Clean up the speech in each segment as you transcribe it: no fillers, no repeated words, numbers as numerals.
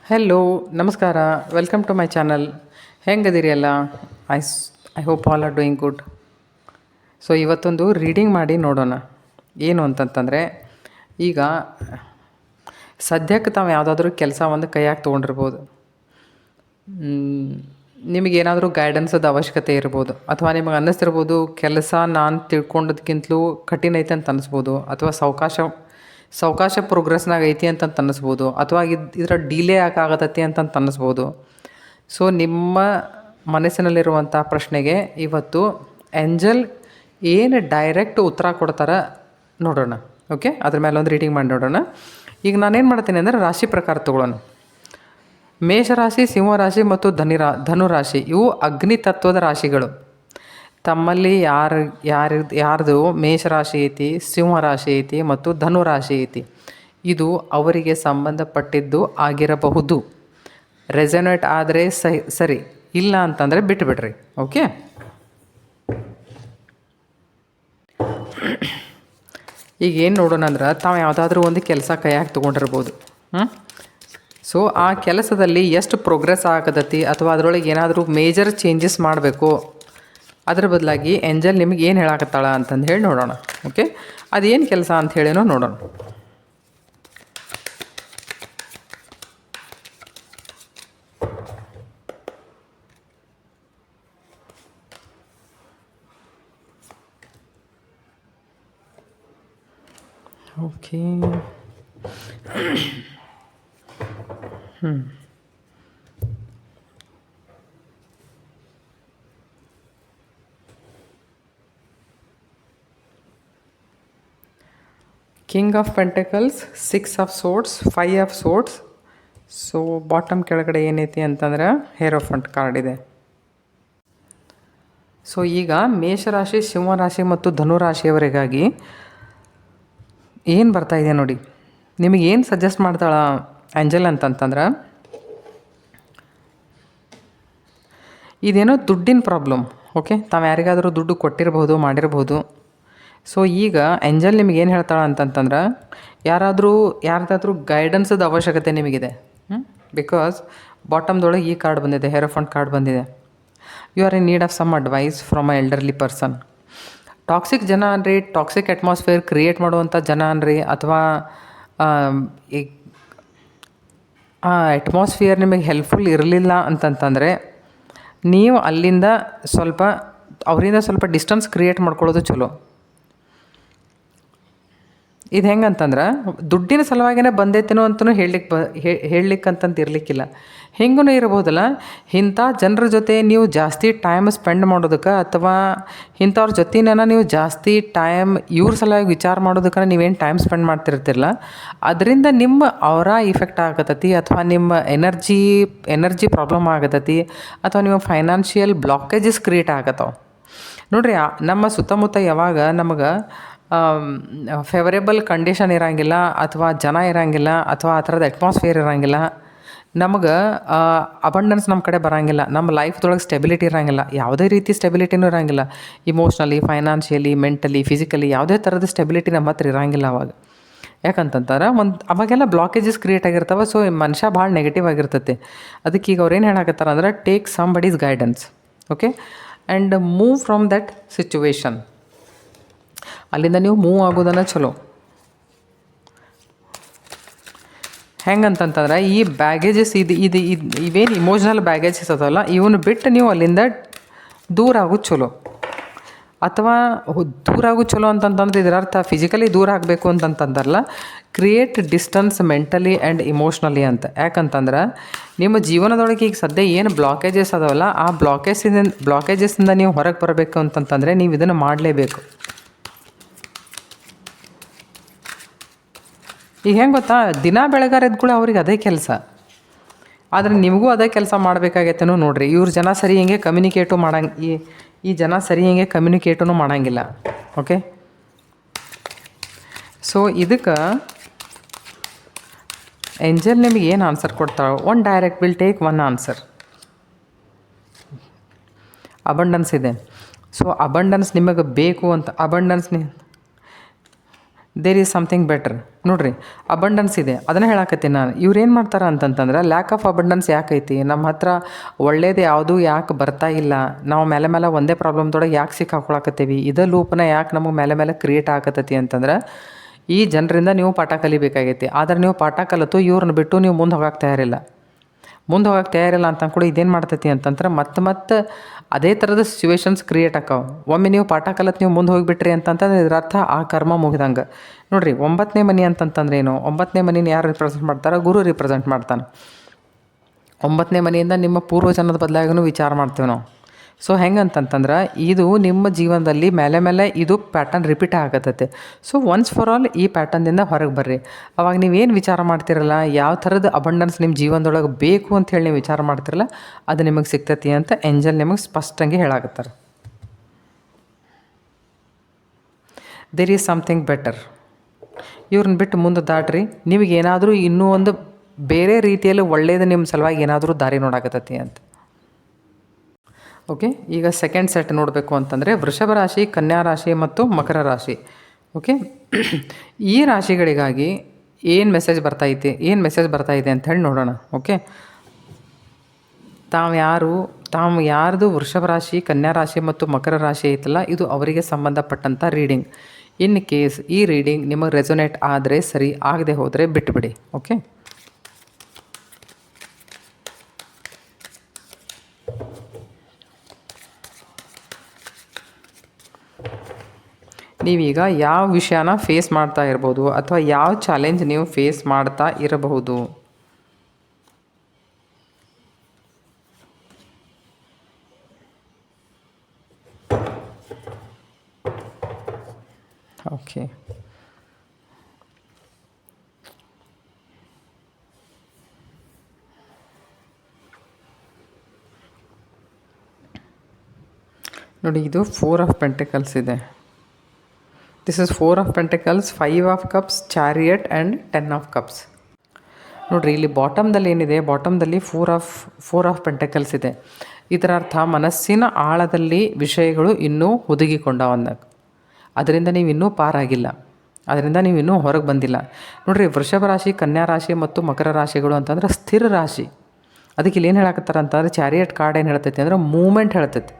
Hello ನಮಸ್ಕಾರ. Welcome to my channel. ಹೆಂಗದಿರಿ ಎಲ್ಲ? I I hope all are doing good. So ಇವತ್ತೊಂದು reading ಮಾಡಿ ನೋಡೋಣ. ಏನು ಅಂತಂತಂದರೆ, ಈಗ ಸದ್ಯಕ್ಕೆ ತಾವು ಯಾವುದಾದ್ರೂ ಕೆಲಸ ಒಂದು ಕೈಯಾಗಿ ತೊಗೊಂಡಿರ್ಬೋದು. ನಿಮಗೇನಾದರೂ ಗೈಡೆನ್ಸದ ಅವಶ್ಯಕತೆ ಇರ್ಬೋದು, ಅಥವಾ ನಿಮಗೆ ಅನ್ನಿಸ್ತಿರ್ಬೋದು ಕೆಲಸ ನಾನು ತಿಳ್ಕೊಂಡದ್ಕಿಂತಲೂ ಕಠಿಣ ಐತೆ ಅಂತ ಅನ್ನಿಸ್ಬೋದು, ಅಥವಾ ಸಾವಕಾಶ ಪ್ರೋಗ್ರೆಸ್ನಾಗ ಐತಿ ಅಂತ ಅನ್ನಿಸ್ಬೋದು, ಅಥವಾ ಇದರ ಡಿಲೇ ಯಾಕಾಗತ್ತೈತಿ ಅಂತಂತ ಅನ್ನಿಸ್ಬೋದು. ಸೊ ನಿಮ್ಮ ಮನಸ್ಸಿನಲ್ಲಿರುವಂಥ ಪ್ರಶ್ನೆಗೆ ಇವತ್ತು ಏಂಜಲ್ ಏನು ಡೈರೆಕ್ಟ್ ಉತ್ತರ ಕೊಡ್ತಾರೆ ನೋಡೋಣ. ಓಕೆ, ಅದ್ರ ಮೇಲೆ ಒಂದು ರೀಡಿಂಗ್ ಮಾಡಿ ನೋಡೋಣ. ಈಗ ನಾನೇನು ಮಾಡ್ತೀನಿ ಅಂದರೆ ರಾಶಿ ಪ್ರಕಾರ ತೊಗೊಳ್ಳೋಣ. ಮೇಷರಾಶಿ, ಸಿಂಹರಾಶಿ ಮತ್ತು ಧನುರಾಶಿ ಇವು ಅಗ್ನಿ ತತ್ವದ ರಾಶಿಗಳು. ತಮ್ಮಲ್ಲಿ ಯಾರ್ದು ಮೇಷರಾಶಿ ಐತಿ, ಸಿಂಹರಾಶಿ ಐತಿ ಮತ್ತು ಧನುರಾಶಿ ಐತಿ, ಇದು ಅವರಿಗೆ ಸಂಬಂಧಪಟ್ಟಿದ್ದು ಆಗಿರಬಹುದು. ರೆಸೊನೇಟ್ ಆದರೆ ಸರಿ, ಇಲ್ಲ ಅಂತಂದರೆ ಬಿಟ್ಟುಬಿಡ್ರಿ. ಓಕೆ, ಈಗ ಏನು ನೋಡೋಣ ಅಂದ್ರೆ, ತಾವು ಯಾವುದಾದ್ರೂ ಒಂದು ಕೆಲಸ ಕೈಯಾಗಿ ತೊಗೊಂಡಿರ್ಬೋದು. ಸೊ ಆ ಕೆಲಸದಲ್ಲಿ ಎಷ್ಟು ಪ್ರೋಗ್ರೆಸ್ ಆಗತೈತಿ, ಅಥವಾ ಅದರೊಳಗೆ ಏನಾದರೂ ಮೇಜರ್ ಚೇಂಜಸ್ ಮಾಡಬೇಕು, ಅದ್ರ ಬದಲಾಗಿ ಏಂಜಲ್ ನಿಮಗೆ ಏನು ಹೇಳಾಕತ್ತಾಳ ಅಂತಂದು ಹೇಳಿ ನೋಡೋಣ. ಓಕೆ, ಅದೇನು ಕೆಲಸ ಅಂತ ಹೇಳಿನೋ ನೋಡೋಣ. Okay, king of pentacles, 6 of swords, 5 of swords. So bottom ಕೆಳಗಡೆ ಏನೈತಿ ಅಂತಂದ್ರೆ ಹೇರೋಫಂಟ್ ಕಾರ್ಡ್ ಇದೆ. ಸೊ ಈಗ ಮೇಷರಾಶಿ, ಸಿಂಹರಾಶಿ ಮತ್ತು ಧನುರಾಶಿಯವರಿಗಾಗಿ ಏನು ಬರ್ತಾಯಿದೆ ನೋಡಿ. ನಿಮಗೇನು ಸಜೆಸ್ಟ್ ಮಾಡ್ತಾಳ ಏಂಜಲ್ ಅಂತಂತಂದ್ರೆ, ಇದೇನೋ ದುಡ್ಡಿನ ಪ್ರಾಬ್ಲಮ್. ಓಕೆ, ತಾವು ಯಾರಿಗಾದರೂ ದುಡ್ಡು ಕೊಟ್ಟಿರ್ಬೋದು, ಮಾಡಿರ್ಬೋದು. ಸೊ ಈಗ ಏಂಜಲ್ ನಿಮಗೆ ಏನು ಹೇಳ್ತಾಳೆ ಅಂತಂತಂದ್ರೆ, ಯಾರ್ದಾದ್ರೂ ಗೈಡೆನ್ಸದ ಅವಶ್ಯಕತೆ ನಿಮಗಿದೆ. ಬಿಕಾಸ್ ಬಾಟಮ್ದೊಳಗೆ ಈ ಕಾರ್ಡ್ ಬಂದಿದೆ, ಹೇರೋಫಂಟ್ ಕಾರ್ಡ್ ಬಂದಿದೆ. You are in need of some advice from a elderly person. Toxic ಜನ ಅನ್ರಿ, ಟಾಕ್ಸಿಕ್ ಅಟ್ಮಾಸ್ಫಿಯರ್ ಕ್ರಿಯೇಟ್ ಮಾಡುವಂಥ ಜನ ಅನ್ರಿ, ಅಥವಾ ಈಗ ಆ ಅಟ್ಮಾಸ್ಫಿಯರ್ ನಿಮಗೆ ಹೆಲ್ಪ್ಫುಲ್ ಇರಲಿಲ್ಲ ಅಂತಂತಂದರೆ, ನೀವು ಅವರಿಂದ ಸ್ವಲ್ಪ ಡಿಸ್ಟೆನ್ಸ್ ಕ್ರಿಯೇಟ್ ಮಾಡ್ಕೊಳ್ಳೋದು ಚಲೋ. ಇದು ಹೆಂಗಂತಂದ್ರೆ, ದುಡ್ಡಿನ ಸಲುವಾಗಿನೇ ಬಂದೈತೇನೋ ಅಂತಲೂ ಹೇಳಲಿಕ್ಕಂತಂದು ಇರಲಿಕ್ಕಿಲ್ಲ. ಹೆಂಗೂ ಇರ್ಬೋದಲ್ಲ, ಇಂಥ ಜನರ ಜೊತೆ ನೀವು ಜಾಸ್ತಿ ಟೈಮ್ ಸ್ಪೆಂಡ್ ಮಾಡೋದಕ್ಕೆ, ಅಥವಾ ಇಂಥವ್ರ ಜೊತೆನ ನೀವು ಜಾಸ್ತಿ ಟೈಮ್ ಇವ್ರ ಸಲುವಾಗಿ ವಿಚಾರ ಮಾಡೋದಕ್ಕೆ ನೀವೇನು ಟೈಮ್ ಸ್ಪೆಂಡ್ ಮಾಡ್ತಿರ್ತಿರಲ್ಲ, ಅದರಿಂದ ಅವರ ಇಫೆಕ್ಟ್ ಆಗತೈತಿ, ಅಥವಾ ನಿಮ್ಮ ಎನರ್ಜಿ ಪ್ರಾಬ್ಲಮ್ ಆಗತೈತಿ, ಅಥವಾ ನಿಮ್ಮ ಫೈನಾನ್ಷಿಯಲ್ ಬ್ಲಾಕೇಜಸ್ ಕ್ರಿಯೇಟ್ ಆಗತ್ತವೆ. ನೋಡಿರಿ, ನಮ್ಮ ಸುತ್ತಮುತ್ತ ಯಾವಾಗ ನಮಗೆ ಫೇವರೇಬಲ್ ಕಂಡೀಷನ್ ಇರೋಂಗಿಲ್ಲ, ಅಥವಾ ಜನ ಇರೋಂಗಿಲ್ಲ, ಅಥವಾ ಆ ಥರದ ಅಟ್ಮಾಸ್ಫಿಯರ್ ಇರೋಂಗಿಲ್ಲ, ನಮಗೆ ಅಬಂಡೆನ್ಸ್ ನಮ್ಮ ಕಡೆ ಬರೋಂಗಿಲ್ಲ, ನಮ್ಮ ಲೈಫ್ದೊಳಗೆ ಸ್ಟೆಬಿಲಿಟಿ ಇರೋಂಗಿಲ್ಲ, ಯಾವುದೇ ರೀತಿ ಸ್ಟೆಬಿಲಿಟಿನೂ ಇರೋಂಗಿಲ್ಲ. ಇಮೋಷ್ನಲಿ, ಫೈನಾನ್ಷಿಯಲಿ, ಮೆಂಟಲಿ, ಫಿಸಿಕಲಿ ಯಾವುದೇ ಥರದ ಸ್ಟೆಬಿಲಿಟಿ ನಮ್ಮ ಹತ್ರ ಇರೋಂಗಿಲ್ಲ ಅವಾಗ. ಯಾಕಂತಂತಾರೆ, ಅವಾಗೆಲ್ಲ ಬ್ಲಾಕೇಜಸ್ ಕ್ರಿಯೇಟ್ ಆಗಿರ್ತವೆ. ಸೊ ಮನುಷ್ಯ ಭಾಳ ನೆಗೆಟಿವ್ ಆಗಿರ್ತೈತಿ. ಅದಕ್ಕೆ ಈಗ ಅವ್ರು ಏನು ಹೇಳಕತ್ತಾರ ಅಂದ್ರೆ, take somebody's guidance. Okay, and move from that situation. ಅಲ್ಲಿಂದ ನೀವು ಮೂವ್ ಆಗೋದನ್ನು ಚಲೋ. ಹೆಂಗಂತಂತಂದ್ರೆ, ಈ ಬ್ಯಾಗೇಜಸ್ ಇವೇನು ಇಮೋಷ್ನಲ್ ಬ್ಯಾಗೇಜಸ್ ಅದಲ್ಲ, ಇವನು ಬಿಟ್ಟು ನೀವು ಅಲ್ಲಿಂದ ದೂರ ಆಗೋದು ಚಲೋ. ಅಥವಾ ದೂರ ಆಗೋದು ಚಲೋ ಅಂತಂತಂದ್ರೆ ಇದರ ಅರ್ಥ ಫಿಸಿಕಲಿ ದೂರ ಆಗಬೇಕು ಅಂತಂತಂದ್ರಲ್ಲ, create distance mentally and emotionally ಅಂತ. ಯಾಕಂತಂದ್ರೆ, ನಿಮ್ಮ ಜೀವನದೊಳಗೆ ಈಗ ಸದ್ಯ ಏನು ಬ್ಲಾಕೇಜಸ್ ಅದಾವಲ್ಲ, ಆ ಬ್ಲಾಕೇಜಸ್ಸಿಂದ ನೀವು ಹೊರಗೆ ಬರಬೇಕು ಅಂತಂತಂದರೆ ನೀವು ಇದನ್ನು ಮಾಡಲೇಬೇಕು. ಈಗ ಹೆಂಗೆ ಗೊತ್ತಾ, ದಿನ ಬೆಳಗಾರ ಎದ್ಕೊಳ್ಳಿ ಅವ್ರಿಗೆ ಅದೇ ಕೆಲಸ, ಆದರೆ ನಿಮಗೂ ಅದೇ ಕೆಲಸ ಮಾಡಬೇಕಾಗೈತೇನೋ ನೋಡಿರಿ. ಇವ್ರ ಜನ ಸರಿ ಹಿಂಗೆ ಕಮ್ಯುನಿಕೇಟು ಈ ಜನ ಸರಿ ಹಿಂಗೆ ಕಮ್ಯುನಿಕೇಟೂ ಮಾಡೋಂಗಿಲ್ಲ. ಓಕೆ, ಸೊ ಇದಕ್ಕೆ ಏಂಜಲ್ ನಿಮಗೆ ಏನು ಆನ್ಸರ್ ಕೊಡ್ತಾಳೆ? One direct will take one answer. Abundance ಇದೆ. ಸೊ ಅಬಂಡೆನ್ಸ್ ನಿಮಗೆ ಬೇಕು ಅಂತ, ದೇರ್ ಈಸ್ ಸಮಥಿಂಗ್ ಬೆಟರ್. ನೋಡಿರಿ, ಅಬಂಡನ್ಸ್ ಇದೆ, ಅದನ್ನು ಹೇಳಕತ್ತೀನಿ ನಾನು. ಇವ್ರು ಏನು ಮಾಡ್ತಾರೆ ಅಂತಂತಂದ್ರೆ, ಲ್ಯಾಕ್ ಆಫ್ ಅಬಂಡನ್ಸ್ ಯಾಕೈತಿ, ನಮ್ಮ ಹತ್ರ ಒಳ್ಳೇದು ಯಾವುದೂ ಯಾಕೆ ಬರ್ತಾ ಇಲ್ಲ, ನಾವು ಮೇಲೆ ಮೇಲೆ ಒಂದೇ ಪ್ರಾಬ್ಲಮ್ದೊಳಗೆ ಯಾಕೆ ಸಿಕ್ಕಾಕೊಳಕತ್ತೀವಿ, ಇದೇ ಲೂಪ್ನ ಯಾಕೆ ನಮಗೆ ಮೇಲೆ ಮೇಲೆ ಕ್ರಿಯೇಟ್ ಆಗಕತ್ತೈತಿ ಅಂತಂದ್ರೆ, ಈ ಜನರಿಂದ ನೀವು ಪಾಠ ಕಲಿಬೇಕಾಗೈತಿ. ಆದರೆ ನೀವು ಪಾಠ ಕಲಿತು ಇವ್ರನ್ನ ಬಿಟ್ಟು ನೀವು ಮುಂದೆ ಹೋಗಕ್ಕೆ ತಯಾರಿಲ್ಲ. ಮುಂದೆ ಹೋಗಕ್ಕೆ ತಯಾರಿಲ್ಲ ಅಂತ ಕೂಡ ಇದೇನು ಮಾಡ್ತೈತಿ ಅಂತಂದ್ರೆ ಮತ್ತೆ ಅದೇ ಥರದ ಸಿಚುವೇಶನ್ಸ್ ಕ್ರಿಯೇಟ್ ಆಕಾವ. ಒಮ್ಮೆ ನೀವು ಪಾಠ ಕಲಿತು ನೀವು ಮುಂದೆ ಹೋಗಿಬಿಟ್ರಿ ಅಂತಂತಂದ್ರೆ ಇದರ ಅರ್ಥ ಆ ಕರ್ಮ ಮುಗಿದಂಗೆ. ನೋಡಿರಿ, 9ನೇ ಮನೆ ಅಂತಂತಂದ್ರೆ ಏನು? 9ನೇ ಮನೆನ ಯಾರು ರಿಪ್ರೆಸೆಂಟ್ ಮಾಡ್ತಾರೆ? ಗುರು ರಿಪ್ರೆಸೆಂಟ್ ಮಾಡ್ತಾನೆ. 9ನೇ ಮನೆಯಿಂದ ನಿಮ್ಮ ಪೂರ್ವಜನ್ಮದ ಬದಲಾಗಿನೂ ವಿಚಾರ ಮಾಡ್ತೇವೆ ನಾವು. ಸೊ ಹೆಂಗೆ ಅಂತಂತಂದ್ರೆ, ಇದು ನಿಮ್ಮ ಜೀವನದಲ್ಲಿ ಮೇಲೆ ಮೇಲೆ ಇದು ಪ್ಯಾಟರ್ನ್ ರಿಪೀಟ್ ಆಗತ್ತೈತೆ. ಸೊ ಒನ್ಸ್ ಫಾರ್ ಆಲ್ ಈ ಪ್ಯಾಟರ್ನ್ದಿಂದ ಹೊರಗೆ ಬರ್ರಿ. ಅವಾಗ ನೀವೇನು ವಿಚಾರ ಮಾಡ್ತಿರಲ್ಲ, ಯಾವ ಥರದ ಅಬಂಡನ್ಸ್ ನಿಮ್ಮ ಜೀವನದೊಳಗೆ ಬೇಕು ಅಂಥೇಳಿ ನೀವು ವಿಚಾರ ಮಾಡ್ತಿರಲ್ಲ, ಅದು ನಿಮಗೆ ಸಿಗ್ತೈತಿ ಅಂತ ಏಂಜಲ್ ನಿಮಗೆ ಸ್ಪಷ್ಟಂಗೆ ಹೇಳಾಕತ್ತಾರೆ. There is something better. ಇವ್ರನ್ನ ಬಿಟ್ಟು ಮುಂದೆ ದಾಟ್ರಿ. ನಿಮಗೇನಾದರೂ ಇನ್ನೂ ಒಂದು ಬೇರೆ ರೀತಿಯಲ್ಲಿ ಒಳ್ಳೆಯದು ನಿಮ್ಮ ಸಲುವಾಗಿ ಏನಾದರೂ ದಾರಿ ನೋಡಾಕತ್ತೈತಿ ಅಂತ. ಓಕೆ, ಈಗ ಸೆಕೆಂಡ್ ಸೆಟ್ ನೋಡಬೇಕು ಅಂತಂದರೆ ವೃಷಭ ರಾಶಿ, ಕನ್ಯಾ ರಾಶಿ ಮತ್ತು ಮಕರ ರಾಶಿ. ಓಕೆ, ಈ ರಾಶಿಗಳಿಗಾಗಿ ಏನು ಮೆಸೇಜ್ ಬರ್ತಾಯಿದೆ ಅಂತ ಹೇಳಿ ನೋಡೋಣ. ಓಕೆ, ತಾವು ಯಾರ್ದು ವೃಷಭ ರಾಶಿ, ಕನ್ಯಾ ರಾಶಿ ಮತ್ತು ಮಕರ ರಾಶಿ ಐತಲ್ಲ, ಇದು ಅವರಿಗೆ ಸಂಬಂಧಪಟ್ಟಂಥ ರೀಡಿಂಗ್. ಇನ್ ಕೇಸ್ ಈ ರೀಡಿಂಗ್ ನಿಮಗೆ ರೆಸೊನೇಟ್ ಆದರೆ ಸರಿ, ಆಗದೆ ಹೋದರೆ ಬಿಟ್ಟುಬಿಡಿ. ಓಕೆ, ನೀವೀಗ ಯಾವ ವಿಷಯನ ಫೇಸ್ ಮಾಡ್ತಾ ಇರ್ಬೋದು ಅಥವಾ ಯಾವ ಚಾಲೆಂಜ್ ನೀವು ಫೇಸ್ ಮಾಡ್ತಾ ಇರಬಹುದು. ಓಕೆ, ನೋಡಿ, ಇದು 4 ಆಫ್ ಪೆಂಟಿಕಲ್ಸ್ ಇದೆ. This is 4 of pentacles, 5 of cups, chariot and 10 of cups. ನೋಡಿರಿ, ಇಲ್ಲಿ ಬಾಟಮ್ದಲ್ಲಿ ಏನಿದೆ, ಬಾಟಮ್ದಲ್ಲಿ 4 ಆಫ್ ಪೆಂಟಿಕಲ್ಸ್ ಇದೆ. ಇದರ ಅರ್ಥ ಮನಸ್ಸಿನ ಆಳದಲ್ಲಿ ವಿಷಯಗಳು ಇನ್ನೂ ಹುದುಗಿಕೊಂಡವನ್ನ, ಅದರಿಂದ ನೀವು ಇನ್ನೂ ಪಾರಾಗಿಲ್ಲ, ಅದರಿಂದ ನೀವು ಇನ್ನೂ ಹೊರಗೆ ಬಂದಿಲ್ಲ. ನೋಡಿರಿ, ವೃಷಭ ರಾಶಿ, ಕನ್ಯಾ ರಾಶಿ ಮತ್ತು ಮಕರ ರಾಶಿಗಳು ಅಂತಂದ್ರೆ ಸ್ಥಿರ ರಾಶಿ. ಅದಕ್ಕೆ ಇಲ್ಲಿ ಏನು ಹೇಳಕತ್ತಾರೆ ಅಂತಂದ್ರೆ, ಚಾರಿಯಟ್ ಕಾರ್ಡ್ ಏನು ಹೇಳ್ತೈತಿ ಅಂದ್ರೆ ಮೂಮೆಂಟ್ ಹೇಳ್ತೈತಿ.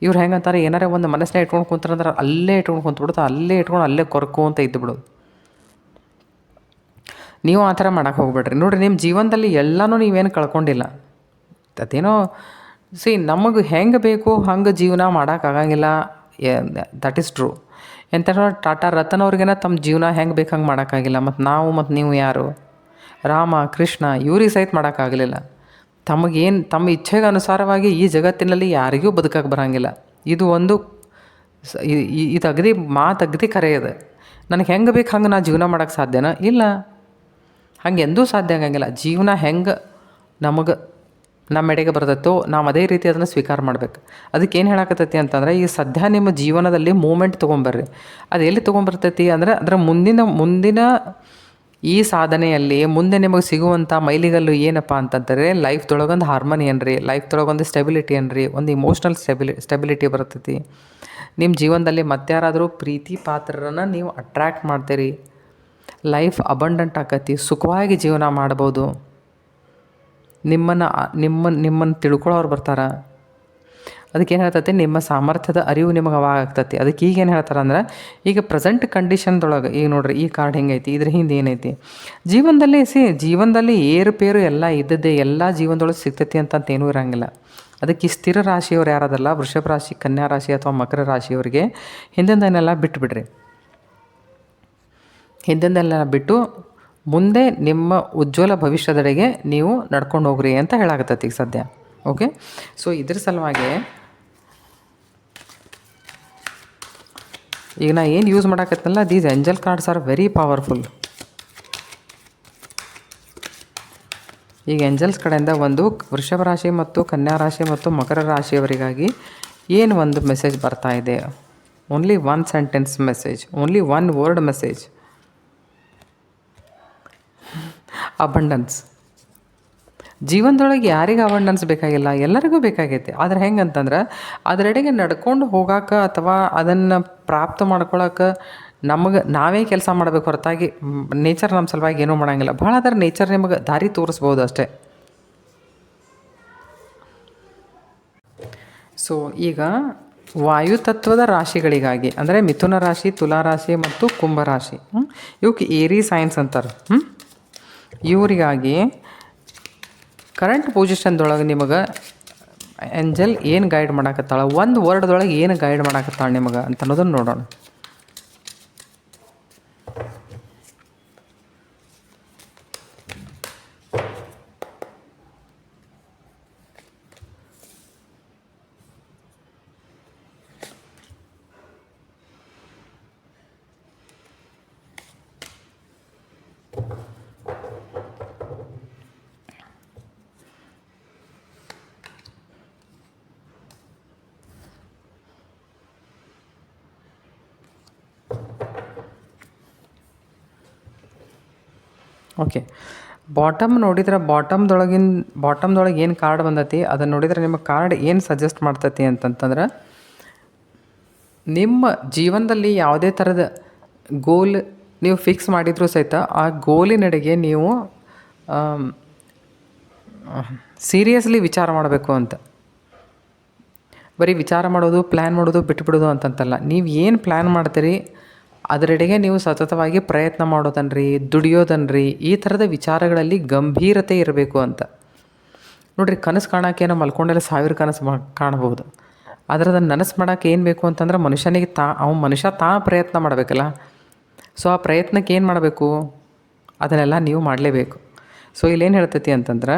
ಇವ್ರು ಹೆಂಗೆ ಅಂತಾರೆ, ಏನಾರೇ ಒಂದು ಮನಸ್ಸನ್ನ ಇಟ್ಕೊಂಡು ಕುಂತಾರಂದ್ರೆ ಅಲ್ಲೇ ಇಟ್ಕೊಂಡು ಕುಂತ್ಬಿಡುತ್ತೆ, ಅಲ್ಲೇ ಇಟ್ಕೊಂಡು ಅಲ್ಲೇ ಕೊರ್ಕೋ ಅಂತ ಇದ್ದುಬಿಡೋದು. ನೀವು ಆ ಥರ ಮಾಡೋಕ್ಕೆ ಹೋಗ್ಬೇಡ್ರಿ. ನೋಡಿರಿ, ನಿಮ್ಮ ಜೀವನದಲ್ಲಿ ಎಲ್ಲನೂ ನೀವೇನು ಕಳ್ಕೊಂಡಿಲ್ಲ. ಅದೇನೋ ನಮಗೆ ಹೆಂಗೆ ಬೇಕು ಹಂಗೆ ಜೀವನ ಮಾಡೋಕ್ಕಾಗಂಗಿಲ್ಲ, ದಟ್ ಈಸ್ ಟ್ರೂ. ಎಂಥ ಟಾಟಾ ರತನ್ ಅವ್ರಿಗೇನ ತಮ್ಮ ಜೀವನ ಹೆಂಗೆ ಬೇಕು ಹಂಗೆ ಮಾಡೋಕ್ಕಾಗಿಲ್ಲ. ಮತ್ತು ನೀವು ಯಾರು? ರಾಮ, ಕೃಷ್ಣ ಇವ್ರಿಗೆ ಸಹಿತ ಮಾಡೋಕ್ಕಾಗಲಿಲ್ಲ. ತಮ್ಮ ಇಚ್ಛೆಗೆ ಅನುಸಾರವಾಗಿ ಈ ಜಗತ್ತಿನಲ್ಲಿ ಯಾರಿಗೂ ಬದುಕಕ್ಕೆ ಬರೋಂಗಿಲ್ಲ. ಇದು ಒಂದು ಇದು ಅಗದಿ ಕರೆ ಇದೆ. ನನಗೆ ಹೆಂಗೆ ಬೇಕು ಹಂಗೆ ನಾ ಜೀವನ ಮಾಡೋಕ್ಕೆ ಸಾಧ್ಯನಾ? ಇಲ್ಲ, ಹಂಗೆ ಎಂದೂ ಸಾಧ್ಯ ಆಗಂಗಿಲ್ಲ. ಜೀವನ ಹೆಂಗೆ ನಮ್ಮ ಎಡೆಗೆ ಬರ್ತೈತೋ ನಾವು ಅದೇ ರೀತಿ ಅದನ್ನು ಸ್ವೀಕಾರ ಮಾಡ್ಬೇಕು. ಅದಕ್ಕೆ ಏನು ಹೇಳಕತ್ತೈತಿ ಅಂತಂದರೆ, ಈ ಸದ್ಯ ನಿಮ್ಮ ಜೀವನದಲ್ಲಿ ಮೂಮೆಂಟ್ ತೊಗೊಂಬರ್ರಿ. ಅದು ಎಲ್ಲಿ ತೊಗೊಂಬರ್ತೈತಿ ಅಂದರೆ, ಅದರ ಮುಂದಿನ ಈ ಸಾಧನೆಯಲ್ಲಿ ಮುಂದೆ ನಿಮಗೆ ಸಿಗುವಂಥ ಮೈಲಿಗಲ್ಲು ಏನಪ್ಪ ಅಂತಂದರೆ, ಲೈಫ್ದೊಳಗೊಂದು ಹಾರ್ಮನಿ ಏನ್ರಿ, ಲೈಫ್ದೊಳಗೊಂದು ಸ್ಟೆಬಿಲಿಟಿ ಏನ್ರಿ, ಒಂದು ಇಮೋಷ್ನಲ್ ಸ್ಟೆಬಿಲಿಟಿ ಬರ್ತೈತಿ. ನಿಮ್ಮ ಜೀವನದಲ್ಲಿ ಮತ್ತಾರಾದರೂ ಪ್ರೀತಿ ಪಾತ್ರರನ್ನು ನೀವು ಅಟ್ರ್ಯಾಕ್ಟ್ ಮಾಡ್ತೀರಿ. ಲೈಫ್ ಅಬಂಡೆಂಟ್ ಆಕತಿ, ಸುಖವಾಗಿ ಜೀವನ ಮಾಡ್ಬೋದು. ನಿಮ್ಮನ್ನು ತಿಳ್ಕೊಳ್ಳೋರು ಬರ್ತಾರೆ. ಅದಕ್ಕೇನು ಹೇಳ್ತೈತಿ, ನಿಮ್ಮ ಸಾಮರ್ಥ್ಯದ ಅರಿವು ನಿಮಗೆ ಅವಾಗ ಆಗ್ತೈತಿ. ಅದಕ್ಕೆ ಈಗೇನು ಹೇಳ್ತಾರೆ ಅಂದ್ರೆ, ಈಗ ಪ್ರೆಸೆಂಟ್ ಕಂಡೀಷನ್ದೊಳಗೆ ಈಗ ನೋಡಿರಿ, ಈ ಕಾರ್ಡ್ ಹೆಂಗೈತಿ, ಇದ್ರ ಹಿಂದೆ ಏನೈತಿ. ಜೀವನದಲ್ಲಿ ಏರುಪೇರು ಎಲ್ಲ ಇದ್ದದ್ದೇ, ಎಲ್ಲ ಜೀವನದೊಳಗೆ ಸಿಗ್ತೈತಿ ಅಂತೇನೂ ಇರೋಂಗಿಲ್ಲ. ಅದಕ್ಕೆ ಈ ಸ್ಥಿರ ರಾಶಿಯವ್ರು ಯಾರದಲ್ಲ, ವೃಷಭ ರಾಶಿ, ಕನ್ಯಾ ರಾಶಿ ಅಥವಾ ಮಕರ ರಾಶಿಯವರಿಗೆ ಹಿಂದಿಂದನ್ನೆಲ್ಲ ಬಿಟ್ಟುಬಿಡ್ರಿ. ಹಿಂದಿಂದೆಲ್ಲ ಬಿಟ್ಟು ಮುಂದೆ ನಿಮ್ಮ ಉಜ್ವಲ ಭವಿಷ್ಯದೆಡೆಗೆ ನೀವು ನಡ್ಕೊಂಡು ಹೋಗ್ರಿ ಅಂತ ಹೇಳಾಕತ್ತೈತಿ ಈಗ ಸದ್ಯ. ಓಕೆ, ಸೊ ಇದ್ರ ಸಲುವಾಗಿ ಈಗ ನಾ ಏನು ಯೂಸ್ ಮಾಡಾಕತ್ತಲ್ಲ, these angel cards are very powerful. ಈಗ ಏಂಜಲ್ಸ್ ಕಡೆಯಿಂದ ಒಂದು ವೃಷಭ ರಾಶಿ ಮತ್ತು ಕನ್ಯಾ ರಾಶಿ ಮತ್ತು ಮಕರ ರಾಶಿಯವರಿಗಾಗಿ ಏನು ಒಂದು ಮೆಸೇಜ್ ಬರ್ತಾ ಇದೆ. Only 1 sentence message, only 1 word message. Abundance. ಜೀವನದೊಳಗೆ ಯಾರಿಗೆ ಅಬಂಡನ್ಸ್ ಬೇಕಾಗಿಲ್ಲ, ಎಲ್ಲರಿಗೂ ಬೇಕಾಗೈತೆ. ಆದರೆ ಹೆಂಗಂತಂದ್ರೆ, ಅದರೆಡೆಗೆ ನಡ್ಕೊಂಡು ಹೋಗೋಕೆ ಅಥವಾ ಅದನ್ನು ಪ್ರಾಪ್ತ ಮಾಡ್ಕೊಳಕ್ಕೆ ನಮಗೆ ನಾವೇ ಕೆಲಸ ಮಾಡಬೇಕು ಹೊರತಾಗಿ ನೇಚರ್ ನಮ್ಮ ಸಲುವಾಗಿ ಏನೂ ಮಾಡೋಂಗಿಲ್ಲ. ಭಾಳ ಅದರ ನೇಚರ್ ನಿಮಗೆ ದಾರಿ ತೋರಿಸ್ಬೋದು ಅಷ್ಟೇ. ಸೊ ಈಗ ವಾಯುತತ್ವದ ರಾಶಿಗಳಿಗಾಗಿ ಅಂದರೆ ಮಿಥುನ ರಾಶಿ, ತುಲಾ ರಾಶಿ ಮತ್ತು ಕುಂಭ ರಾಶಿ, ಇವಕ್ಕೆ ಏರಿ ಸೈನ್ಸ್ ಅಂತಾರೆ. ಇವರಿಗಾಗಿ ಕರೆಂಟ್ ಪೊಸಿಷನ್ದೊಳಗೆ ನಿಮಗೆ ಏಂಜಲ್ ಏನು ಗೈಡ್ ಮಾಡಾಕತ್ತಾಳ, ಒಂದು ವರ್ಡ್ದೊಳಗೆ ಏನು ಗೈಡ್ ಮಾಡಾಕತ್ತಾಳ ನಿಮಗೆ ಅಂತ ಅನ್ನೋದನ್ನು ನೋಡೋಣ. ಓಕೆ, ಬಾಟಮ್ ನೋಡಿದ್ರೆ ಬಾಟಮ್ದೊಳಗೆ ಏನು ಕಾರ್ಡ್ ಬಂದತಿ ಅದನ್ನು ನೋಡಿದ್ರೆ ನಿಮಗೆ ಕಾರ್ಡ್ ಏನು ಸಜೆಸ್ಟ್ ಮಾಡ್ತತಿ ಅಂತಂತಂದ್ರೆ, ನಿಮ್ಮ ಜೀವನದಲ್ಲಿ ಯಾವುದೇ ಥರದ ಗೋಲ್ ನೀವು ಫಿಕ್ಸ್ ಮಾಡಿದರೂ ಸಹಿತ ಆ ಗೋಲಿನೆಡೆಗೆ ನೀವು ಸೀರಿಯಸ್ಲಿ ವಿಚಾರ ಮಾಡಬೇಕು ಅಂತ. ಬರೀ ವಿಚಾರ ಮಾಡೋದು, ಪ್ಲ್ಯಾನ್ ಮಾಡೋದು, ಬಿಟ್ಬಿಡೋದು ಅಂತಂತಲ್ಲ. ನೀವು ಏನು ಪ್ಲ್ಯಾನ್ ಮಾಡ್ತೀರಿ ಅದರೆಡೆಗೆ ನೀವು ಸತತವಾಗಿ ಪ್ರಯತ್ನ ಮಾಡೋದನ್ರಿ, ದುಡಿಯೋದನ್ರಿ, ಈ ಥರದ ವಿಚಾರಗಳಲ್ಲಿ ಗಂಭೀರತೆ ಇರಬೇಕು ಅಂತ. ನೋಡಿರಿ, ಕನಸು ಕಾಣೋಕ್ಕೇನೋ ಮಲ್ಕೊಂಡೆಲ್ಲ 1000 ಕನಸು ಕಾಣ್ಬೋದು. ಆದರೆ ಅದನ್ನು ನನಸು ಮಾಡೋಕೆ ಏನು ಬೇಕು ಅಂತಂದ್ರೆ ಮನುಷ್ಯ ತಾ ಪ್ರಯತ್ನ ಮಾಡಬೇಕಲ್ಲ. ಸೊ ಆ ಪ್ರಯತ್ನಕ್ಕೆ ಏನು ಮಾಡಬೇಕು, ಅದನ್ನೆಲ್ಲ ನೀವು ಮಾಡಲೇಬೇಕು. ಸೊ ಇಲ್ಲೇನು ಹೇಳ್ತೈತಿ ಅಂತಂದ್ರೆ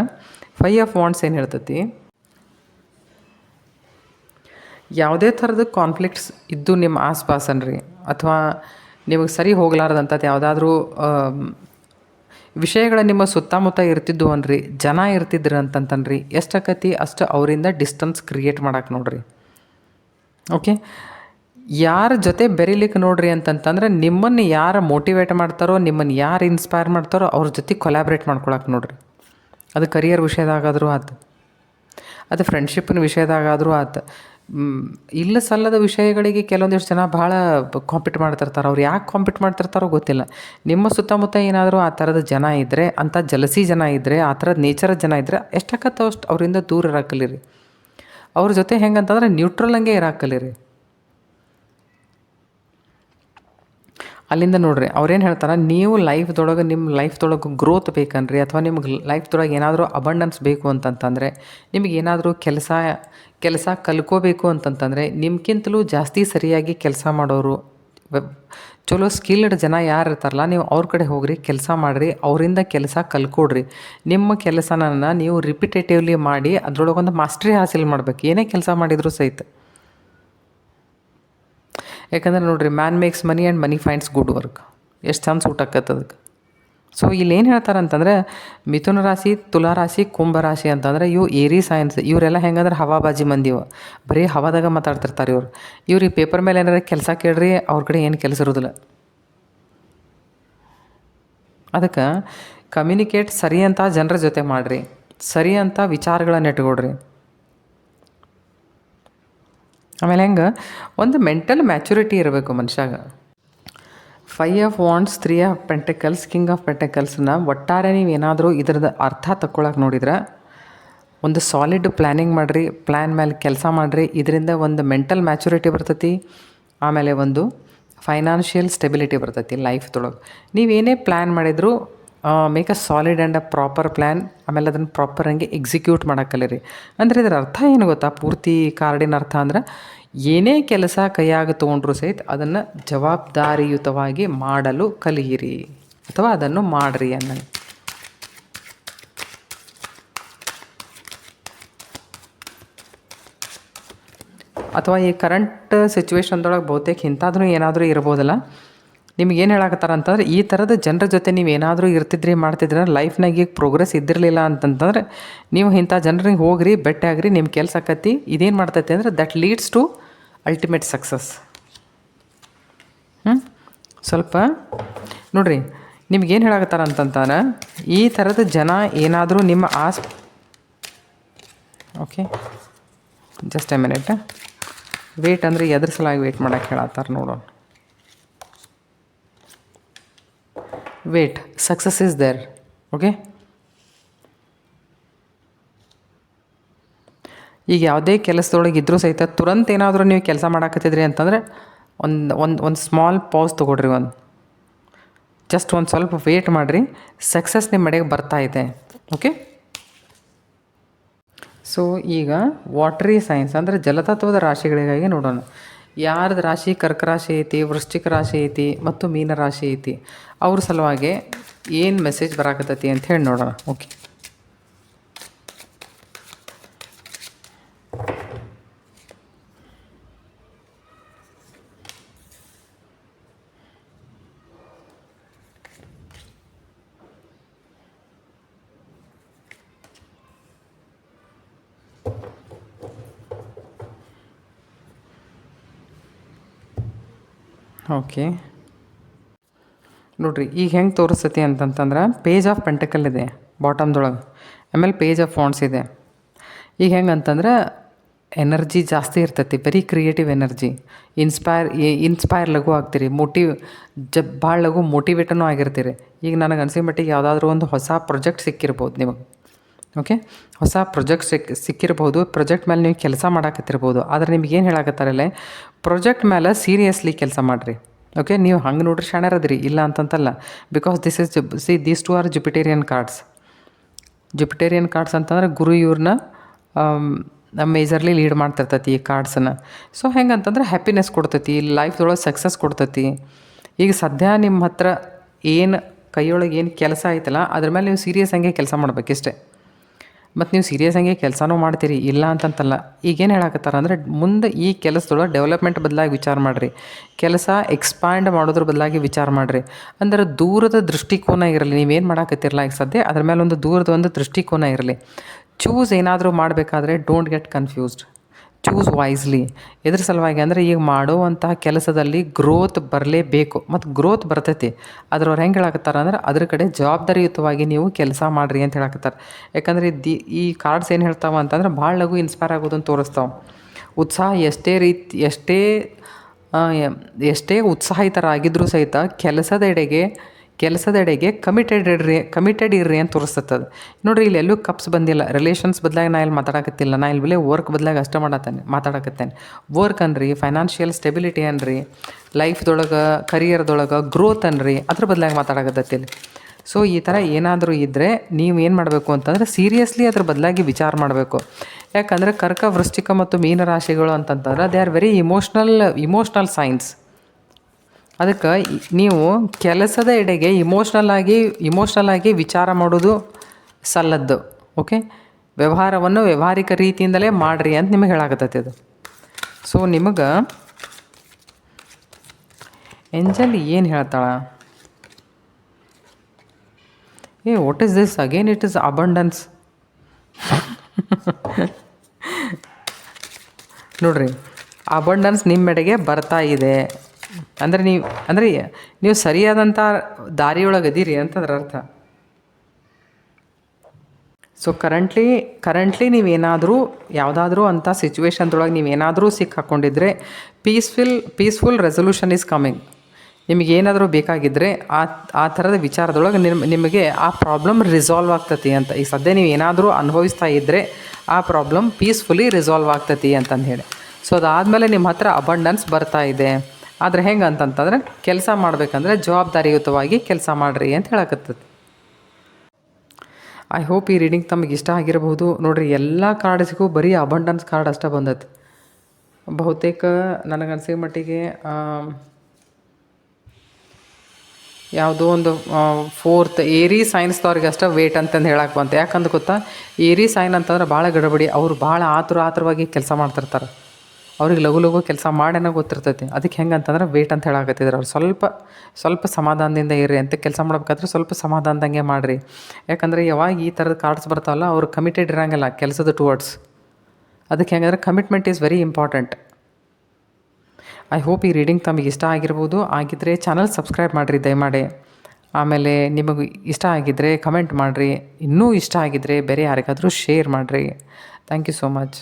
5 ಆಫ್ ವಾಂಡ್ಸ್ ಏನು ಹೇಳ್ತೈತಿ, ಯಾವುದೇ ಥರದ ಕಾನ್ಫ್ಲಿಕ್ಟ್ಸ್ ಇದ್ದು ನಿಮ್ಮ ಆಸ್ಪಾಸನ್ರಿ ಅಥವಾ ನಿಮಗೆ ಸರಿ ಹೋಗಲಾರ್ದಂಥದ್ದು ಯಾವುದಾದ್ರೂ ವಿಷಯಗಳ ನಿಮ್ಮ ಸುತ್ತಮುತ್ತ ಇರ್ತಿದ್ದು ಅನ್ರಿ, ಜನ ಇರ್ತಿದ್ರು ಅಂತಂತನ್ರಿ, ಎಷ್ಟಾಕತಿ ಅಷ್ಟು ಅವರಿಂದ ಡಿಸ್ಟನ್ಸ್ ಕ್ರಿಯೇಟ್ ಮಾಡಕ್ಕೆ ನೋಡ್ರಿ. ಓಕೆ, ಯಾರ ಜೊತೆ ಬೆರಿಲಿಕ್ಕೆ ನೋಡ್ರಿ ಅಂತಂತಂದ್ರೆ ನಿಮ್ಮನ್ನು ಯಾರು ಮೋಟಿವೇಟ್ ಮಾಡ್ತಾರೋ, ನಿಮ್ಮನ್ನು ಯಾರು ಇನ್ಸ್ಪೈರ್ ಮಾಡ್ತಾರೋ ಅವ್ರ ಜೊತೆ ಕೊಲ್ಯಾಬ್ರೇಟ್ ಮಾಡ್ಕೊಳಕ್ಕೆ ನೋಡ್ರಿ. ಅದು ಕರಿಯರ್ ವಿಷಯದಾಗಾದರೂ ಆತು, ಅದು ಫ್ರೆಂಡ್ಶಿಪ್ನ ವಿಷಯದಾಗಾದರೂ ಆತು. ಇಲ್ಲ ಸಲ್ಲದ ವಿಷಯಗಳಿಗೆ ಕೆಲವೊಂದಿಷ್ಟು ಜನ ಭಾಳ ಕಾಂಪಿಟ್ ಮಾಡ್ತಿರ್ತಾರೆ. ಅವ್ರು ಯಾಕೆ ಕಾಂಪಿಟ್ ಮಾಡ್ತಿರ್ತಾರೋ ಗೊತ್ತಿಲ್ಲ. ನಿಮ್ಮ ಸುತ್ತಮುತ್ತ ಏನಾದರೂ ಆ ಥರದ ಜನ ಇದ್ದರೆ, ಅಂಥ ಜಲಸಿ ಜನ ಇದ್ದರೆ, ಆ ಥರದ ನೇಚರದ ಜನ ಇದ್ದರೆ ಎಷ್ಟಾಕತ್ತೋ ಅಷ್ಟು ಅವರಿಂದ ದೂರ ಇರಾಕಲಿರಿ. ಅವ್ರ ಜೊತೆ ಹೆಂಗಂತಂದ್ರೆ ನ್ಯೂಟ್ರಲ್ ಹಂಗೆ ಇರಾಕಲಿರಿ. ಅಲ್ಲಿಂದ ನೋಡ್ರಿ ಅವ್ರೇನು ಹೇಳ್ತಾರೆ, ನೀವು ನಿಮ್ಮ ಲೈಫ್ದೊಳಗೆ ಗ್ರೋತ್ ಬೇಕನ್ರಿ, ಅಥವಾ ನಿಮ್ಗೆ ಲೈಫ್ದೊಳಗೆ ಏನಾದರೂ ಅಬಂಡೆನ್ಸ್ ಬೇಕು ಅಂತಂತಂದರೆ, ನಿಮಗೆ ಏನಾದರೂ ಕೆಲಸ ಕಲ್ಕೋಬೇಕು ಅಂತಂತಂದರೆ, ನಿಮ್ಗಿಂತಲೂ ಜಾಸ್ತಿ ಸರಿಯಾಗಿ ಕೆಲಸ ಮಾಡೋರು, ಚಲೋ ಸ್ಕಿಲ್ಡ್ ಜನ ಯಾರು ಇರ್ತಾರಲ್ಲ, ನೀವು ಅವ್ರ ಕಡೆ ಹೋಗ್ರಿ, ಕೆಲಸ ಮಾಡಿರಿ, ಅವರಿಂದ ಕೆಲಸ ಕಲ್ಕೊಡ್ರಿ. ನಿಮ್ಮ ಕೆಲಸನ ನೀವು ರಿಪಿಟೇಟಿವ್ಲಿ ಮಾಡಿ ಅದರೊಳಗೊಂದು ಮಾಸ್ಟ್ರಿ ಹಾಸಿಲ್ ಮಾಡ್ಬೇಕು, ಏನೇ ಕೆಲಸ ಮಾಡಿದರೂ ಸಹಿತ. ಯಾಕಂದ್ರೆ ನೋಡಿರಿ, man makes money and money finds good work. ಎಷ್ಟು ಚಂದ ಸೂಟ್ ಆಕತ್ತೆ ಅದಕ್ಕೆ. ಸೊ ಇಲ್ಲಿ ಏನು ಹೇಳ್ತಾರೆ ಅಂತಂದರೆ, ಮಿಥುನ ರಾಶಿ, ತುಲಾ ರಾಶಿ, ಕುಂಭ ರಾಶಿ ಅಂತಂದರೆ ಇವು ಏರಿ ಸೈನ್ಸ್. ಇವರೆಲ್ಲ ಹೆಂಗಂದ್ರೆ ಹವಾಬಾಜಿ ಮಂದಿ, ಬರೀ ಹವಾದಾಗ ಮಾತಾಡ್ತಿರ್ತಾರೆ ಇವ್ರು. ಈ ಪೇಪರ್ ಮೇಲೆ ಏನಾರ ಕೆಲಸ ಕೇಳ್ರಿ, ಅವ್ರ ಕಡೆ ಏನು ಕೆಲಸ ಇರೋದಿಲ್ಲ. ಅದಕ್ಕೆ ಕಮ್ಯುನಿಕೇಟ್ ಸರಿ ಅಂತ ಜನರ ಜೊತೆ ಮಾಡಿರಿ, ಸರಿ ಅಂತ ವಿಚಾರಗಳನ್ನು ಇಟ್ಕೊಡ್ರಿ. ಆಮೇಲೆ ಒಂದು ಮೆಂಟಲ್ ಮ್ಯಾಚುರಿಟಿ ಇರಬೇಕು ಮನುಷ್ಯಾಗ. 5 of wands, 3 of pentacles, king of ಪೆಂಟಕಲ್ಸ್ನ ಒಟ್ಟಾರೆ ನೀವು ಏನಾದರೂ ಇದ್ರದ್ದು ಅರ್ಥ ತಗೊಳಕ್ಕೆ ನೋಡಿದ್ರೆ, ಒಂದು ಸಾಲಿಡ್ ಪ್ಲ್ಯಾನಿಂಗ್ ಮಾಡಿರಿ, ಪ್ಲ್ಯಾನ್ ಮೇಲೆ ಕೆಲಸ ಮಾಡಿರಿ. ಇದರಿಂದ ಒಂದು ಮೆಂಟಲ್ ಮ್ಯಾಚುರಿಟಿ ಬರ್ತೈತಿ, ಆಮೇಲೆ ಒಂದು ಫೈನಾನ್ಷಿಯಲ್ ಸ್ಟೆಬಿಲಿಟಿ ಬರ್ತೈತಿ ಲೈಫ್ದೊಳಗೆ. ನೀವೇನೇ ಪ್ಲ್ಯಾನ್ ಮಾಡಿದರೂ make a solid and a proper plan, ಆಮೇಲೆ ಅದನ್ನು ಪ್ರಾಪರ್ ಹಂಗೆ ಎಕ್ಸಿಕ್ಯೂಟ್ ಮಾಡೋಕ್ಕಲ್ಲರಿ. ಅಂದರೆ ಇದರ ಅರ್ಥ ಏನು ಗೊತ್ತಾ, ಪೂರ್ತಿ ಕಾರ್ಡಿನ ಅರ್ಥ ಅಂದ್ರೆ, ಏನೇ ಕೆಲಸ ಕೈಯಾಗ ತೊಗೊಂಡ್ರೂ ಸಹಿತ ಅದನ್ನು ಜವಾಬ್ದಾರಿಯುತವಾಗಿ ಮಾಡಲು ಕಲಿಯಿರಿ, ಅಥವಾ ಅದನ್ನು ಮಾಡಿರಿ ಅನ್ನಂಗೆ. ಅಥವಾ ಈ ಕರೆಂಟ್ ಸಿಚುವೇಶನ್ದೊಳಗೆ ಬಹುತೇಕ ಇಂಥಾದ್ರೂ ಏನಾದರೂ ಇರ್ಬೋದಲ್ಲ. ನಿಮಗೇನು ಹೇಳಕತ್ತಾರ ಅಂತಂದ್ರೆ, ಈ ಥರದ ಜನರ ಜೊತೆ ನೀವು ಏನಾದರೂ ಇರ್ತಿದ್ರಿ, ಮಾಡ್ತಿದ್ರೆ ಲೈಫ್ನಾಗ ಈಗ ಪ್ರೋಗ್ರೆಸ್ ಇದ್ದಿರಲಿಲ್ಲ ಅಂತಂತಂದ್ರೆ, ನೀವು ಇಂಥ ಜನರಿಗೆ ಹೋಗ್ರಿ, ಭೇಟಿ ಆಗ್ರಿ, ನಿಮ್ಮ ಕೆಲಸ ಆಕತಿ. ಇದೇನು ಮಾಡ್ತೈತಿ ಅಂದರೆ that leads to ultimate success. ಸ್ವಲ್ಪ ನೋಡಿರಿ, ನಿಮ್ಗೇನು ಹೇಳಕತ್ತಾರ ಅಂತಂತಾನೆ, ಈ ಥರದ ಜನ ಏನಾದರೂ ನಿಮ್ಮ okay, just a minute wait. ಅಂದರೆ ಎದ್ರ ಸಲಾಗಿ ವೇಟ್ ಮಾಡೋಕ್ಕೆ ಹೇಳತ್ತಾರ ನೋಡೋಣ. Wait, success is there. Okay, ಈಗ ಯಾವುದೇ ಕೆಲಸದೊಳಗೆ ಇದ್ರೂ ಸಹಿತ ತುರಂತ ಏನಾದರೂ ನೀವು ಕೆಲಸ ಮಾಡಾಕತ್ತಿದ್ರಿ ಅಂತಂದರೆ ಒಂದು ಸ್ಮಾಲ್ ಪಾಸ್ ತೊಗೊಳ್ರಿ, ಜಸ್ಟ್ ಒಂದು ಸ್ವಲ್ಪ ವೇಟ್ ಮಾಡಿರಿ, ಸಕ್ಸಸ್ ನಿಮ್ಮ ಮನೆಗೆ ಬರ್ತಾ ಇದೆ. ಓಕೆ, ಸೊ ಈಗ ವಾಟ್ರಿ ಸೈನ್ಸ್ ಅಂದರೆ ಜಲತತ್ವದ ರಾಶಿಗಳಿಗಾಗಿ ನೋಡೋಣ. ಯಾರ್ದು ರಾಶಿ ಕರ್ಕ ರಾಶಿ ಐತಿ, ವೃಶ್ಚಿಕ ರಾಶಿ ಐತಿ ಮತ್ತು ಮೀನ ರಾಶಿ ಐತಿ, ಅವ್ರ ಸಲುವಾಗಿ ಏನು ಮೆಸೇಜ್ ಬರಾಕತ್ತೈತಿ ಅಂತ ಹೇಳಿ ನೋಡೋಣ. ಓಕೆ, ಓಕೆ ನೋಡಿರಿ, ಈಗ ಹೆಂಗೆ ತೋರಿಸ್ತೈತಿ ಅಂತಂತಂದ್ರೆ ಪೇಜ್ ಆಫ್ ಪೆಂಟಕಲ್ ಇದೆ ಬಾಟಮ್ದೊಳಗೆ, ಆಮೇಲೆ ಪೇಜ್ ಆಫ್ ಫಾಂಟ್ಸ್ ಇದೆ. ಈಗ ಹೆಂಗೆ ಅಂತಂದ್ರೆ ಎನರ್ಜಿ ಜಾಸ್ತಿ ಇರ್ತೈತಿ, ವೆರಿ ಕ್ರಿಯೇಟಿವ್ ಎನರ್ಜಿ, ಇನ್ಸ್ಪೈರ್ ಲಘು ಆಗ್ತೀರಿ, ಭಾಳ ಲಘು ಮೋಟಿವೇಟನೂ ಆಗಿರ್ತೀರಿ. ಈಗ ನನಗೆ ಅನಿಸಿದ ಮಟ್ಟಿಗೆ ಯಾವುದಾದ್ರೂ ಒಂದು ಹೊಸ ಪ್ರಾಜೆಕ್ಟ್ ಸಿಕ್ಕಿರ್ಬೋದು ನಿಮಗೆ. ಓಕೆ, ಹೊಸ ಪ್ರಾಜೆಕ್ಟ್ ಸಿಕ್ಕಿರ್ಬೋದು, ಪ್ರಾಜೆಕ್ಟ್ ಮೇಲೆ ನೀವು ಕೆಲಸ ಮಾಡಾಕತ್ತಿರ್ಬೋದು. ಆದರೆ ನಿಮ್ಗೆ ಏನು ಹೇಳಾಕತ್ತಾರಲ್ಲೇ, ಪ್ರಾಜೆಕ್ಟ್ ಮೇಲೆ ಸೀರಿಯಸ್ಲಿ ಕೆಲಸ ಮಾಡಿರಿ. ಓಕೆ, ನೀವು ಹಂಗೆ ನೋಡ್ರಿ ಶಾಣ್ಯರದ್ರಿ, ಇಲ್ಲ ಅಂತಂತಲ್ಲ. Because these two are jupiterian cards. Jupiterian cards ಅಂತಂದ್ರೆ ಗುರು ಇವ್ರನ್ನ ಮೇಜರ್ಲಿ ಲೀಡ್ ಮಾಡ್ತಿರ್ತೈತಿ ಈ ಕಾರ್ಡ್ಸನ್ನು. ಸೊ ಹೆಂಗಂತಂದ್ರೆ ಹ್ಯಾಪಿನೆಸ್ ಕೊಡ್ತೈತಿ, ಲೈಫ್ದೊಳಗೆ ಸಕ್ಸಸ್ ಕೊಡ್ತೈತಿ. ಈಗ ಸದ್ಯ ನಿಮ್ಮ ಹತ್ರ ಏನು ಕೈಯೊಳಗೆ ಏನು ಕೆಲಸ ಆಯ್ತಲ್ಲ, ಅದ್ರ ಮೇಲೆ ನೀವು ಸೀರಿಯಸ್ ಹಂಗೆ ಕೆಲಸ ಮಾಡ್ಬೇಕಿಷ್ಟೇ. ಮತ್ತು ನೀವು ಸೀರಿಯಸ್ ಹಂಗೆ ಕೆಲಸನೂ ಮಾಡ್ತೀರಿ, ಇಲ್ಲ ಅಂತಂತಲ್ಲ. ಈಗೇನು ಹೇಳಕತ್ತಾರ ಅಂದರೆ, ಮುಂದೆ ಈ ಕೆಲಸದೊಳಗೆ ಡೆವಲಪ್ಮೆಂಟ್ ಬದಲಾಗಿ ವಿಚಾರ ಮಾಡಿರಿ, ಕೆಲಸ ಎಕ್ಸ್ಪ್ಯಾಂಡ್ ಮಾಡೋದ್ರ ಬದಲಾಗಿ ವಿಚಾರ ಮಾಡಿರಿ. ಅಂದ್ರೆ ದೂರದ ದೃಷ್ಟಿಕೋನ ಇರಲಿ, ನೀವೇನು ಮಾಡಾಕತ್ತಿರಲ್ಲ ಈಗ ಸದ್ಯ, ಅದ್ರ ಮೇಲೆ ಒಂದು ದೂರದ ಒಂದು ದೃಷ್ಟಿಕೋನ ಇರಲಿ. ಚೂಸ್ ಏನಾದರೂ ಮಾಡಬೇಕಾದ್ರೆ don't get confused, choose wisely. ಎದ್ರ ಸಲುವಾಗಿ ಅಂದರೆ, ಈಗ ಮಾಡುವಂತಹ ಕೆಲಸದಲ್ಲಿ ಗ್ರೋತ್ ಬರಲೇಬೇಕು, ಮತ್ತು ಗ್ರೋತ್ ಬರ್ತೈತಿ. ಅದ್ರವ್ರು ಹೆಂಗೆ ಹೇಳಕತ್ತಾರ ಅಂದ್ರೆ, ಅದ್ರ ಕಡೆ ಜವಾಬ್ದಾರಿಯುತವಾಗಿ ನೀವು ಕೆಲಸ ಮಾಡಿರಿ ಅಂತ ಹೇಳಕತ್ತಾರೆ. ಯಾಕಂದರೆ ಈ ಕಾರ್ಡ್ಸ್ ಏನು ಹೇಳ್ತಾವ ಅಂತಂದ್ರೆ, ಭಾಳ ಲಘು ಇನ್ಸ್ಪೈರ್ ಆಗೋದನ್ನು ತೋರಿಸ್ತಾವೆ. ಉತ್ಸಾಹ ಎಷ್ಟೇ ಉತ್ಸಾಹಿತರಾಗಿದ್ದರೂ ಸಹಿತ ಕೆಲಸದೆಡೆಗೆ ಕಮಿಟೆಡ್ ಇರ್ರಿ ಅಂತ ತೋರಿಸ್ತದೆ. ನೋಡಿರಿ, ಇಲ್ಲಿ ಎಲ್ಲೂ ಕಪ್ಸ್ ಬಂದಿಲ್ಲ, ರಿಲೇಷನ್ಸ್ ಬದಲಾಗಿ ನಾ ಇಲ್ಲಿ ಮಾತಾಡಕತ್ತಿಲ್ಲ, ನಾ ಇಲ್ಲಿ ವರ್ಕ್ ಬದಲಾಗಿ ಅಷ್ಟೇ ಮಾತಾಡಕತ್ತೇನೆ. ವರ್ಕ್ ಅನ್ರಿ, ಫೈನಾನ್ಷಿಯಲ್ ಸ್ಟೆಬಿಲಿಟಿ ಅನ್ರಿ, ಲೈಫ್ದೊಳಗೆ ಕರಿಯರ್ದೊಳಗೆ ಗ್ರೋತ್ ಅನ್ರಿ, ಅದ್ರ ಬದಲಾಗಿ ಮಾತಾಡಕತ್ತೈತಿ. ಸೊ ಈ ಥರ ಏನಾದರೂ ಇದ್ದರೆ ನೀವು ಏನು ಮಾಡಬೇಕು ಅಂತಂದರೆ, ಸೀರಿಯಸ್ಲಿ ಅದ್ರ ಬದಲಾಗಿ ವಿಚಾರ ಮಾಡಬೇಕು. ಯಾಕಂದರೆ ಕರ್ಕ, ವೃಶ್ಚಿಕ ಮತ್ತು ಮೀನ ರಾಶಿಗಳು ಅಂತಂತಂದ್ರೆ they are very emotional science. ಅದಕ್ಕೆ ನೀವು ಕೆಲಸದ ಎಡೆಗೆ ಇಮೋಷ್ನಲ್ ಆಗಿ ವಿಚಾರ ಮಾಡೋದು ಸಲ್ಲದ್ದು. ಓಕೆ, ವ್ಯವಹಾರವನ್ನು ವ್ಯಾವಹಾರಿಕ ರೀತಿಯಿಂದಲೇ ಮಾಡಿರಿ ಅಂತ ನಿಮಗೆ ಹೇಳಾಕತ್ತೈತಿ ಅದು. ಸೊ ನಿಮಗೆ ಏಂಜಲ್ ಏನು ಹೇಳ್ತಾಳ, what is this again, it is abundance. ನೋಡ್ರಿ, ಅಬಂಡೆನ್ಸ್ ನಿಮ್ಮೆಡೆಗೆ ಬರ್ತಾ ಇದೆ ಅಂದರೆ ನೀವು ಸರಿಯಾದಂಥ ದಾರಿಯೊಳಗೆ ಅದೀರಿ ಅಂತಂದ್ರೆ ಅರ್ಥ. ಸೊ ಕರೆಂಟ್ಲಿ ನೀವೇನಾದರೂ ಯಾವುದಾದ್ರೂ ಅಂಥ ಸಿಚುವೇಶನ್ದೊಳಗೆ ನೀವೇನಾದರೂ ಹಾಕ್ಕೊಂಡಿದ್ರೆ ಪೀಸ್ಫುಲ್ ರೆಸೊಲ್ಯೂಷನ್ ಈಸ್ ಕಮಿಂಗ್. ನಿಮಗೇನಾದರೂ ಬೇಕಾಗಿದ್ದರೆ ಆ ಥರದ ವಿಚಾರದೊಳಗೆ ನಿಮಗೆ ಆ ಪ್ರಾಬ್ಲಮ್ ರಿಸಾಲ್ವ್ ಆಗ್ತತಿ ಅಂತ. ಈಗ ಸದ್ಯ ನೀವು ಏನಾದರೂ ಅನುಭವಿಸ್ತಾ ಇದ್ದರೆ ಆ ಪ್ರಾಬ್ಲಮ್ ಪೀಸ್ಫುಲಿ ರಿಸಾಲ್ವ್ ಆಗ್ತತಿ ಅಂತಂದು ಹೇಳಿ. ಸೊ ಅದಾದಮೇಲೆ ನಿಮ್ಮ ಹತ್ರ ಅಬಂಡೆನ್ಸ್ ಬರ್ತಾ ಇದೆ. ಆದರೆ ಹೆಂಗೆ ಅಂತಂತಂದ್ರೆ, ಕೆಲಸ ಮಾಡಬೇಕಂದ್ರೆ ಜವಾಬ್ದಾರಿಯುತವಾಗಿ ಕೆಲಸ ಮಾಡಿರಿ ಅಂತ ಹೇಳಕತ್ತೈತಿ. ಐ ಹೋಪ್ ಈ ರೀಡಿಂಗ್ ತಮಗೆ ಇಷ್ಟ ಆಗಿರಬಹುದು. ನೋಡಿರಿ, ಎಲ್ಲ ಕಾರ್ಡ್ಸಿಗೂ ಬರೀ ಅಬಂಡೆನ್ಸ್ ಕಾರ್ಡ್ ಅಷ್ಟೇ ಬಂದೈತಿ. ಬಹುತೇಕ ನನಗನ್ಸಿದ ಮಟ್ಟಿಗೆ ಯಾವುದೋ ಒಂದು ಫೋರ್ತ್ ಏರಿ ಸೈನ್ಸ್ದವ್ರಿಗೆ ಅಷ್ಟೇ ವೇಟ್ ಅಂತಂದು ಹೇಳಕ್ಕೆ ಬಂತು. ಯಾಕಂದ್ರೆ ಗೊತ್ತಾ, ಏರಿ ಸೈನ್ ಅಂತಂದ್ರೆ ಭಾಳ ಗಡಬಡಿ, ಅವ್ರು ಭಾಳ ಆತುರವಾಗಿ ಕೆಲಸ ಮಾಡ್ತಿರ್ತಾರೆ. ಅವ್ರಿಗೆ ಲಘು ಕೆಲಸ ಮಾಡೇನೋ ಗೊತ್ತಿರ್ತೈತಿ. ಅದಕ್ಕೆ ಹೆಂಗೆ ಅಂತಂದ್ರೆ ವೇಟ್ ಅಂತ ಹೇಳಾಕತ್ತಿದ್ರು. ಅವ್ರು ಸ್ವಲ್ಪ ಸಮಾಧಾನದಿಂದ ಇರ್ರಿ ಅಂತ. ಕೆಲಸ ಮಾಡ್ಬೇಕಾದ್ರೆ ಸ್ವಲ್ಪ ಸಮಾಧಾನದಂಗೆ ಮಾಡಿರಿ. ಯಾಕಂದರೆ ಯಾವಾಗ ಈ ಥರದ ಕಾರ್ಡ್ಸ್ ಬರ್ತಾವಲ್ಲ, ಅವ್ರು ಕಮಿಟೆಡ್ ಇರೋಂಗಿಲ್ಲ ಕೆಲಸದ ಟುವರ್ಡ್ಸ್. ಅದಕ್ಕೆ ಹೆಂಗಂದ್ರೆ commitment is very important. I hope ಈ ರೀಡಿಂಗ್ ತಮಗೆ ಇಷ್ಟ ಆಗಿರ್ಬೋದು. ಆಗಿದ್ದರೆ ಚಾನಲ್ ಸಬ್ಸ್ಕ್ರೈಬ್ ಮಾಡಿರಿ ದಯಮಾಡಿ. ಆಮೇಲೆ ನಿಮಗೆ ಇಷ್ಟ ಆಗಿದ್ದರೆ ಕಮೆಂಟ್ ಮಾಡಿರಿ. ಇನ್ನೂ ಇಷ್ಟ ಆಗಿದ್ದರೆ ಬೇರೆ ಯಾರಿಗಾದರೂ ಶೇರ್ ಮಾಡಿರಿ. Thank you so much.